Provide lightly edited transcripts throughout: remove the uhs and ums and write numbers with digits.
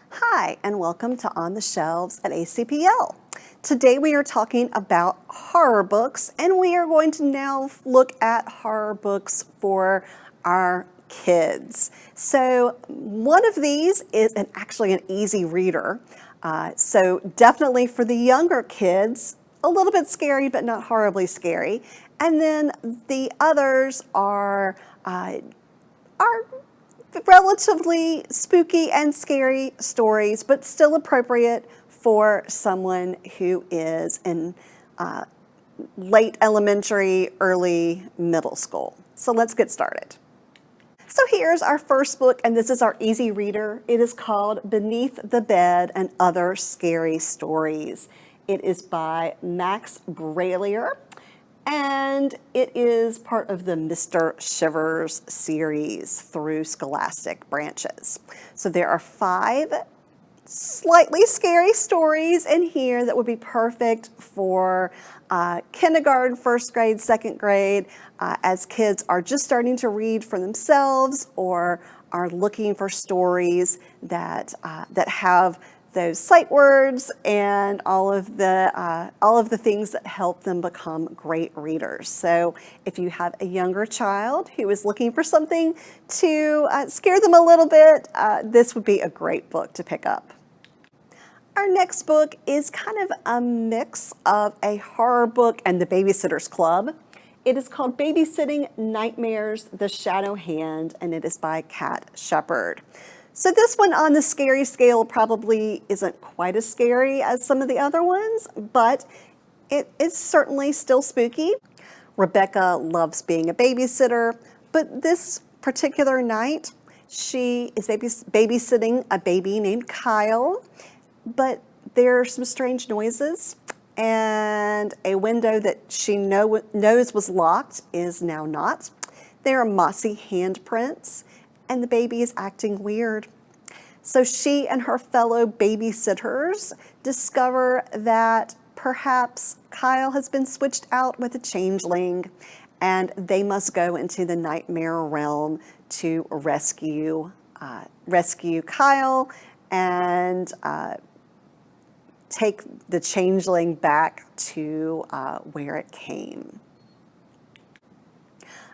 Hi, and welcome to On the Shelves at ACPL. Today we are talking about horror books, and we are going to now look at horror books for our kids. So one of these is actually an easy reader. So definitely for the younger kids, a little bit scary, but not horribly scary. And then the others are relatively spooky and scary stories, but still appropriate for someone who is in late elementary, early middle school. So let's get started. So here's our first book, and this is our easy reader. It is called Beneath the Bed and Other Scary Stories. It is by Max Brallier, and it is part of the Mr. Shivers series through Scholastic Branches. So there are 5 slightly scary stories in here that would be perfect for kindergarten, first grade, second grade, as kids are just starting to read for themselves or are looking for stories that have those sight words and all of the things that help them become great readers. So if you have a younger child who is looking for something to scare them a little bit, this would be a great book to pick up. Our next book is kind of a mix of a horror book and the Babysitter's Club. It is called Babysitting Nightmares, The Shadow Hand, and it is by Kat Shepard. So this one on the scary scale probably isn't quite as scary as some of the other ones, but it is certainly still spooky. Rebecca loves being a babysitter, but this particular night, she is babysitting a baby named Kyle, but there are some strange noises, and a window that she knows was locked is now not. There are mossy handprints, and the baby is acting weird. So she and her fellow babysitters discover that perhaps Kyle has been switched out with a changeling, and they must go into the nightmare realm to rescue Kyle and take the changeling back to where it came.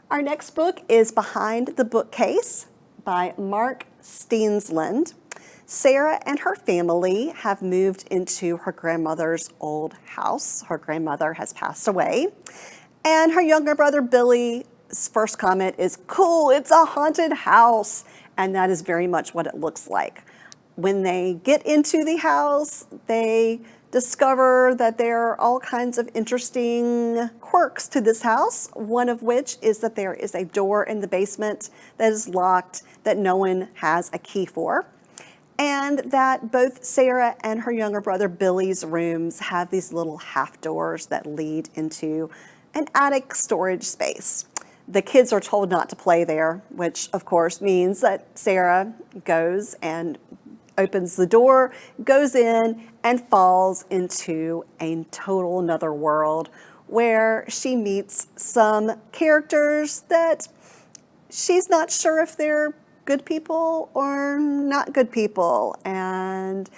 Our next book is Behind the Bookcase by Mark Steensland. Sarah and her family have moved into her grandmother's old house. Her grandmother has passed away. And her younger brother Billy's first comment is, "Cool, it's a haunted house." And that is very much what it looks like. When they get into the house, they discover that there are all kinds of interesting quirks to this house, one of which is that there is a door in the basement that is locked that no one has a key for, and that both Sarah and her younger brother Billy's rooms have these little half doors that lead into an attic storage space. The kids are told not to play there, which of course means that Sarah goes and opens the door, goes in, and falls into a total another world where she meets some characters that she's not sure if they're good people or not good people. And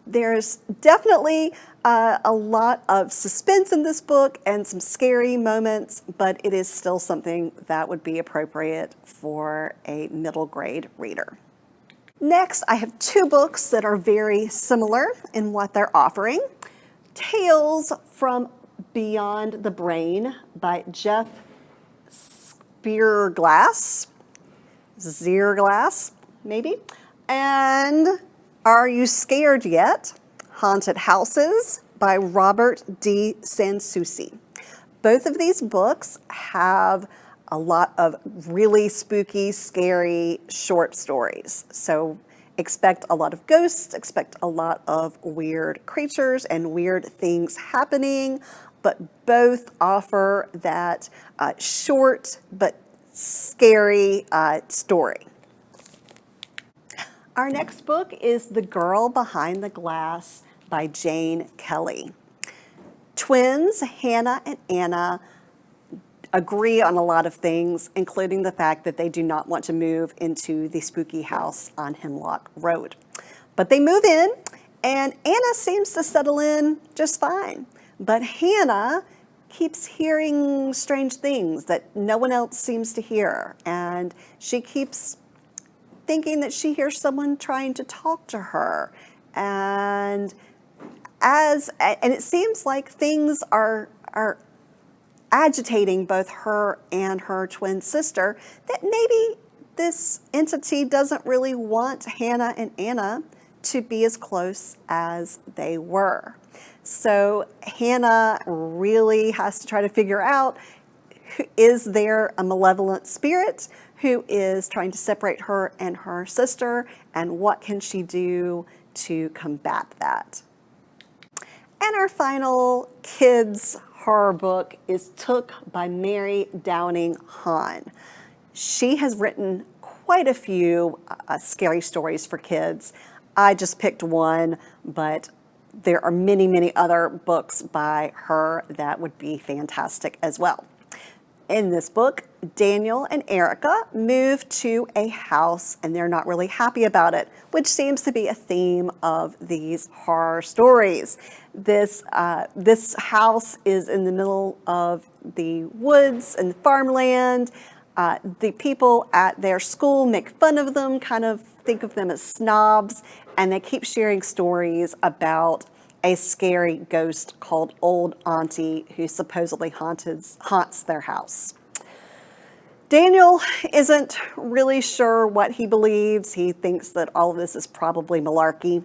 there's definitely a lot of suspense in this book and some scary moments, but it is still something that would be appropriate for a middle grade reader. Next, I have 2 books that are very similar in what they're offering. Tales from Beyond the Brain by Jeff Szpirglas, maybe. And Are You Scared Yet? Haunted Houses by Robert D. Souci. Both of these books have a lot of really spooky, scary short stories. So expect a lot of ghosts, expect a lot of weird creatures and weird things happening, but both offer that short but scary story. Our next book is The Girl Behind the Glass by Jane Kelly. Twins Hannah and Anna agree on a lot of things, including the fact that they do not want to move into the spooky house on Hemlock Road. But they move in, and Anna seems to settle in just fine. But Hannah keeps hearing strange things that no one else seems to hear, and she keeps thinking that she hears someone trying to talk to her. And it seems like things are agitating both her and her twin sister, that maybe this entity doesn't really want Hannah and Anna to be as close as they were. So Hannah really has to try to figure out, is there a malevolent spirit who is trying to separate her and her sister, and what can she do to combat that? And our final kids horror book is Took by Mary Downing Hahn. She has written quite a few scary stories for kids. I just picked one, but there are many, many other books by her that would be fantastic as well. In this book, Daniel and Erica move to a house and they're not really happy about it, which seems to be a theme of these horror stories. This house is in the middle of the woods and farmland. The people at their school make fun of them, kind of think of them as snobs, and they keep sharing stories about a scary ghost called Old Auntie who supposedly haunts their house. Daniel isn't really sure what he believes. He thinks that all of this is probably malarkey,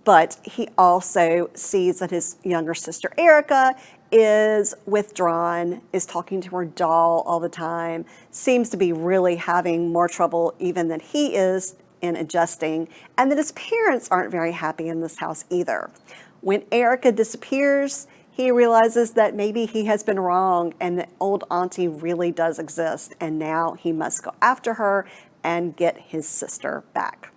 but he also sees that his younger sister Erica is withdrawn, is talking to her doll all the time, seems to be really having more trouble even than he is in adjusting, and that his parents aren't very happy in this house either. When Erica disappears, he realizes that maybe he has been wrong and that Old Auntie really does exist, and now he must go after her and get his sister back.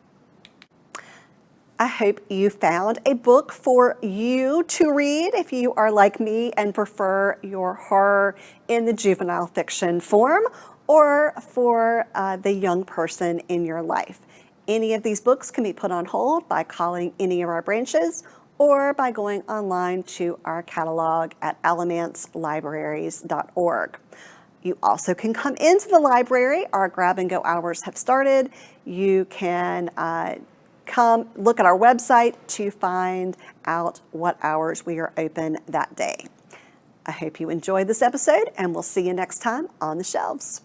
I hope you found a book for you to read if you are like me and prefer your horror in the juvenile fiction form, or for the young person in your life. Any of these books can be put on hold by calling any of our branches or by going online to our catalog at alamancelibraries.org. You also can come into the library. Our grab and go hours have started. You can come look at our website to find out what hours we are open that day. I hope you enjoyed this episode, and we'll see you next time on the shelves.